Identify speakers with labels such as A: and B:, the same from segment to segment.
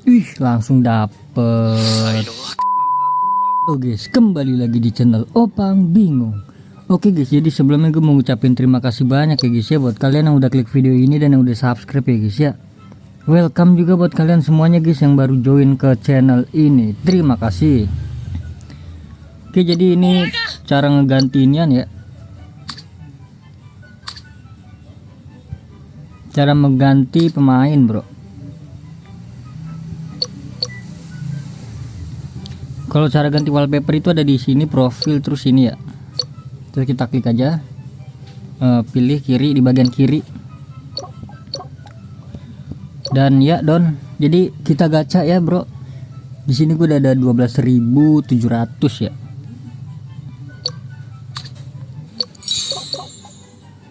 A: Ih, langsung dapet. Oh guys, kembali lagi di channel Opang Bingung. Oke guys, jadi sebelumnya gue mau ngucapin terima kasih banyak ya guys ya buat kalian yang udah klik video ini dan yang udah subscribe ya guys ya. Welcome juga buat kalian semuanya guys yang baru join ke channel ini. Terima kasih. Oke, jadi ini cara ngegantiinnya ya. Cara mengganti pemain, bro. Kalau cara ganti wallpaper itu ada di sini, profil, terus ini ya. Terus kita klik aja, pilih kiri di bagian kiri. Dan ya don, jadi kita gacha ya bro. Di sini gue udah ada 12.700 ya.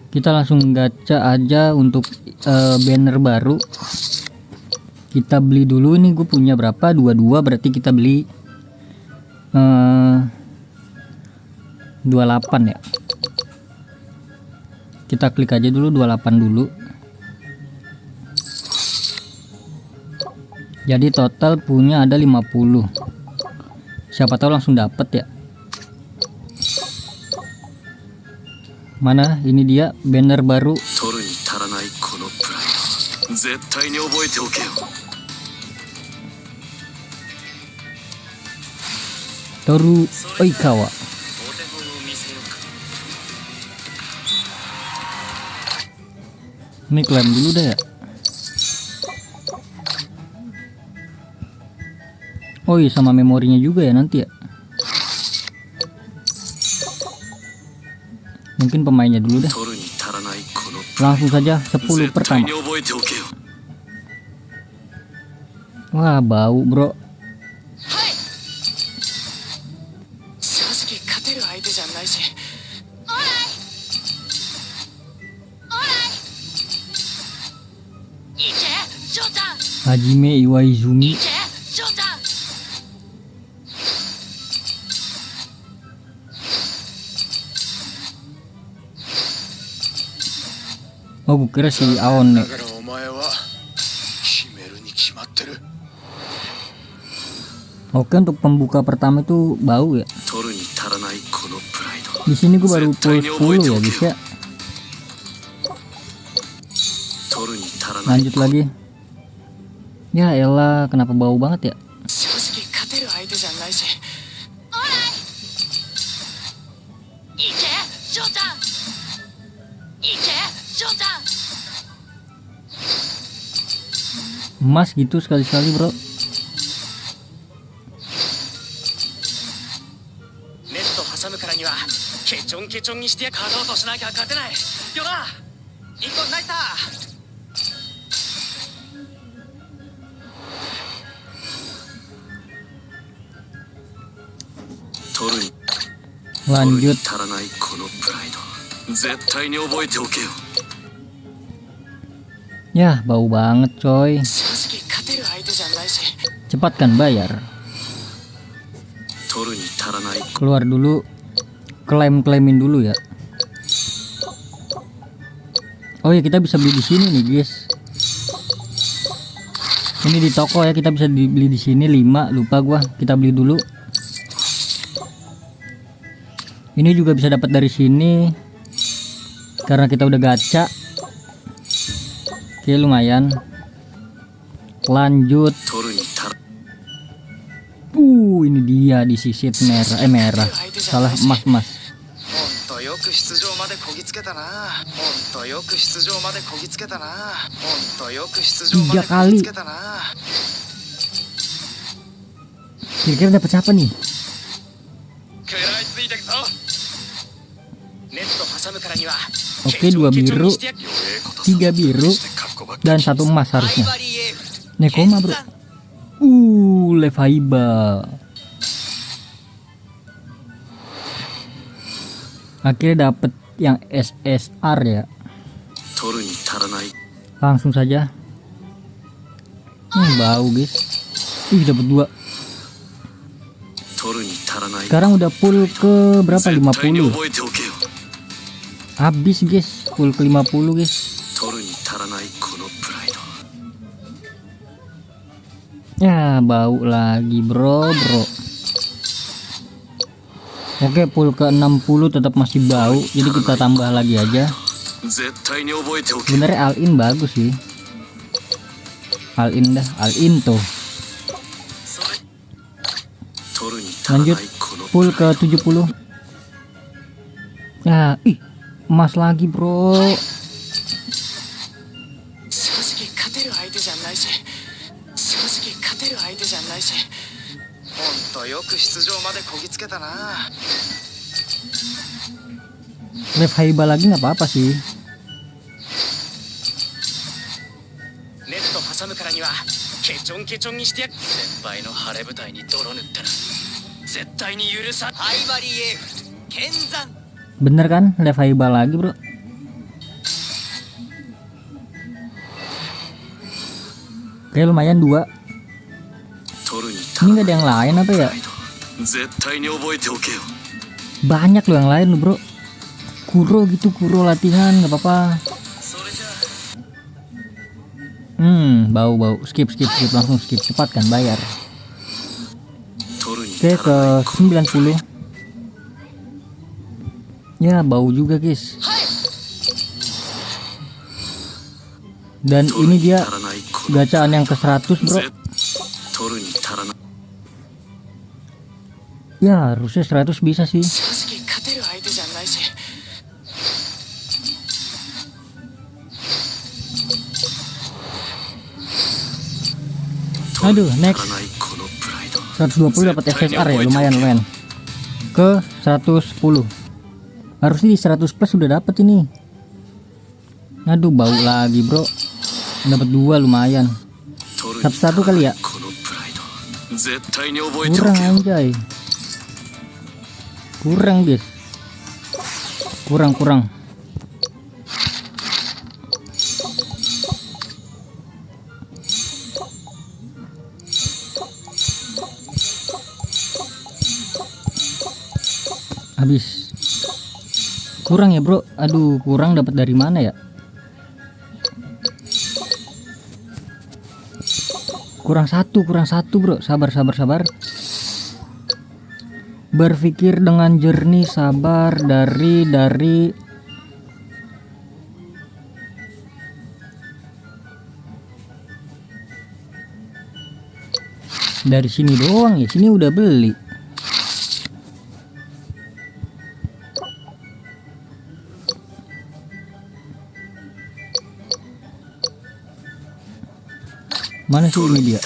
A: Kita langsung gacha aja untuk banner baru. Kita beli dulu, ini gue punya berapa? 22, berarti kita beli 28 ya. Kita klik aja dulu 28 dulu. Jadi total punya ada 50. Siapa tahu langsung dapet ya. Mana ini dia banner baru. Toru Oikawa. Ini klaim dulu deh ya. Oh iya, sama memorinya juga ya nanti ya. Mungkin pemainnya dulu deh. Langsung saja 10 pertama. Wah, bau bro. Hajime Iwaizumi. Oh, gue kira si Aon nih. Oke, untuk pembuka pertama itu bau ya. Di sini gue baru full 10 ya guys ya. Lanjut lagi. Ya elah, kenapa bau banget ya? Emas gitu sekali-sekali bro. Lanjut. Ya bau banget coy. Cepatkan bayar. Keluar dulu. Claimin dulu ya. Oh ya, kita bisa beli di sini nih guys. Ini di toko ya, kita bisa dibeli di sini 5, lupa gua. Kita beli dulu. Ini juga bisa dapat dari sini karena kita udah gacha. Oke, lumayan. Lanjut. Ini dia di sisit merah. Salah, emas. 3 kali. Kira-kira dapat siapa nih? Oke, 2 biru, 3 biru, dan 1 emas harusnya. Nekoma bro. Levaiba. Akhirnya dapet yang SSR ya. Langsung saja. Bau guys. Dapat 2. Sekarang udah full ke berapa? 50. Habis guys, full ke 50 guys. Ya bau lagi bro. Oke, full ke 60 tetap masih bau, jadi kita tambah lagi aja. Sebenarnya all in bagus sih. All in tuh. Lanjut full ke 70. Ya, emas lagi bro. Live Haiba lagi nggak apa-apa sih. Bener kan, Live Haiba lagi bro. Oke, lumayan 2. Ini nggak ada yang lain apa ya? Banyak loh yang lain loh bro. Kuro gitu, Kuro latihan nggak apa-apa. Bau skip langsung skip, cepat kan bayar. Oke, ke 90. Ya bau juga guys. Dan ini dia gacaan yang ke 100 bro. Ya harusnya 100 bisa sih. Aduh, next 120 dapat SSR ya, lumayan. Ke 110. Harusnya di 100 plus sudah dapat ini. Aduh, bau lagi bro. Dapat 2 lumayan. 1 kali ya. Kurang anjay. Kurang guys. Kurang. Habis. Kurang ya bro. Aduh, kurang dapat dari mana ya? Kurang satu bro. Sabar. Berpikir dengan jernih, sabar. Dari sini doang ya. Sini udah beli. Mana sih ini dia?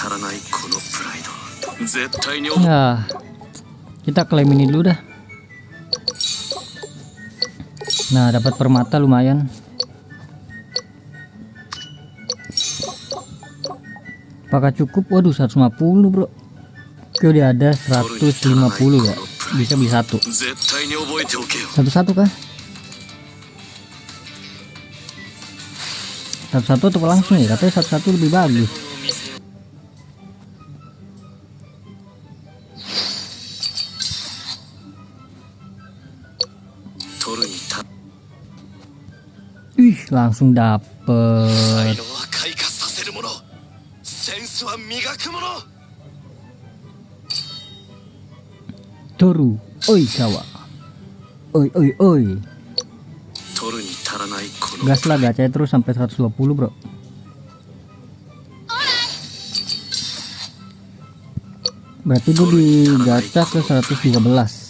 A: Nah, kita klaim ini dulu dah. Nah, dapat permata lumayan. Apakah cukup? Waduh, 150 bro. Oke, udah ada 150 ya. Bisa beli satu kah? Satu atau langsung ya? Katanya satu lebih bagus. Langsung dapet. Toru Oikawa. Oi. Gas lah gacha terus sampai 120 bro. Berarti gue di gacha ke 113.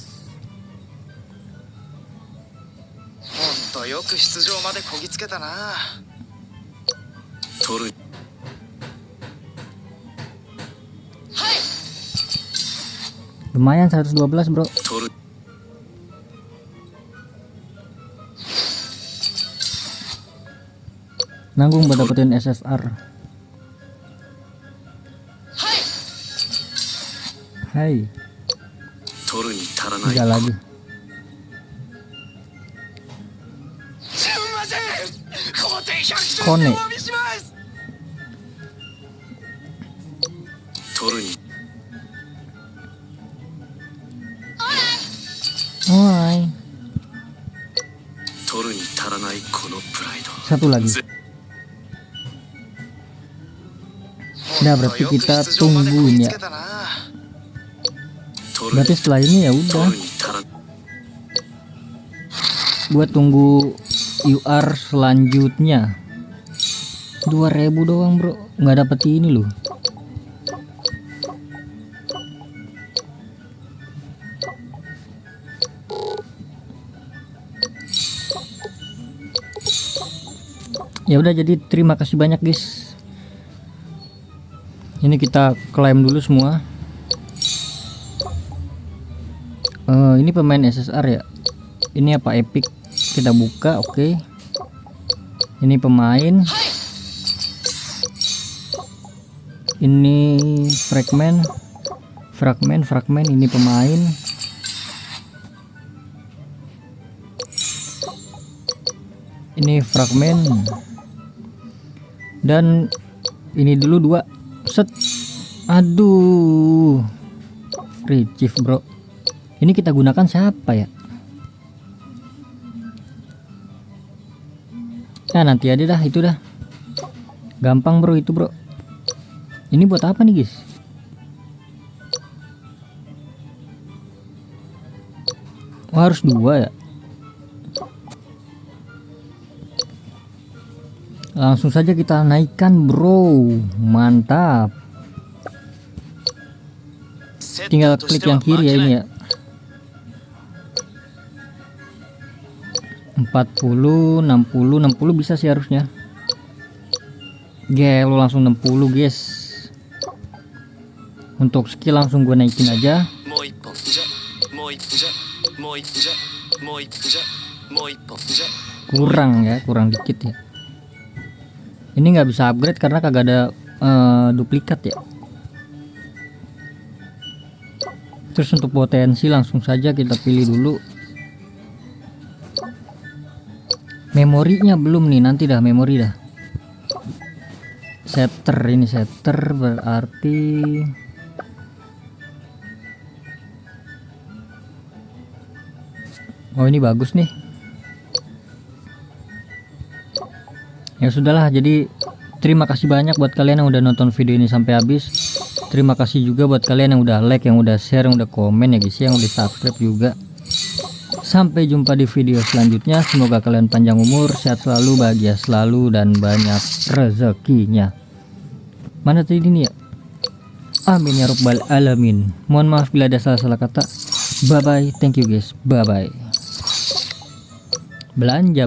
A: Lumayan 112 bro. Nanggung buat dapetin SSR. Hai. 3 lagi. Kone. Hai. Satu lagi. Nah, berarti kita tungguin ya. Berarti setelah ini ya udah. Gua tunggu UR selanjutnya. 2000 doang, bro. Nggak dapet ini loh. Ya udah, jadi terima kasih banyak guys. Ini kita klaim dulu semua. Ini pemain SSR ya. Ini apa, epic? Kita buka, oke. Ini pemain. Ini fragment. Ini pemain. Ini fragment. Dan ini dulu 2 set. Aduh, Richif bro. Ini kita gunakan siapa ya? Nah, nanti aja dah, itu dah gampang bro itu bro. Ini buat apa nih guys? Oh, harus 2 ya. Langsung saja kita naikkan bro. Mantap. Tinggal klik yang kiri ya ini ya. 40, 60 bisa sih harusnya. Gelo langsung 60 guys. Untuk skill langsung gue naikin aja. Kurang ya, kurang dikit ya. Ini nggak bisa upgrade karena kagak ada duplikat ya. Terus untuk potensi langsung saja kita pilih dulu. Memorinya belum nih, nanti dah memori dah. Setter, ini setter berarti oh ini bagus nih. Ya sudahlah, jadi terima kasih banyak buat kalian yang udah nonton video ini sampai habis. Terima kasih juga buat kalian yang udah like, yang udah share, yang udah komen ya guys, yang udah subscribe juga. Sampai jumpa di video selanjutnya. Semoga kalian panjang umur, sehat selalu, bahagia selalu, dan banyak rezekinya. Mana tadi ini ya? Amin ya rabbal alamin. Mohon maaf bila ada salah-salah kata. Bye bye, thank you guys, bye bye. Belanja.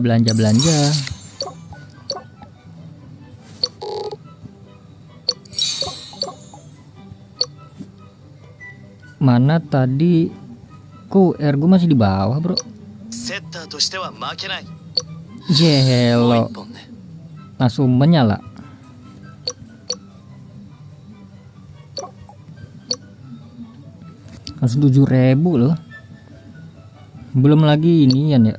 A: Mana tadi? Kok ergo masih di bawah bro? Jelo. Langsung menyala. Langsung 7.000 loh. Belum lagi inian ya.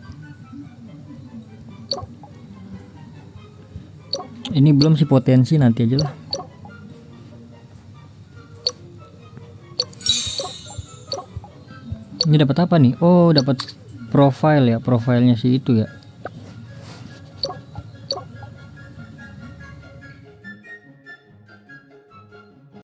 A: Ini belum sih potensi, nanti aja lah. Ini dapat apa nih? Oh, dapat profile ya, profilnya sih itu ya.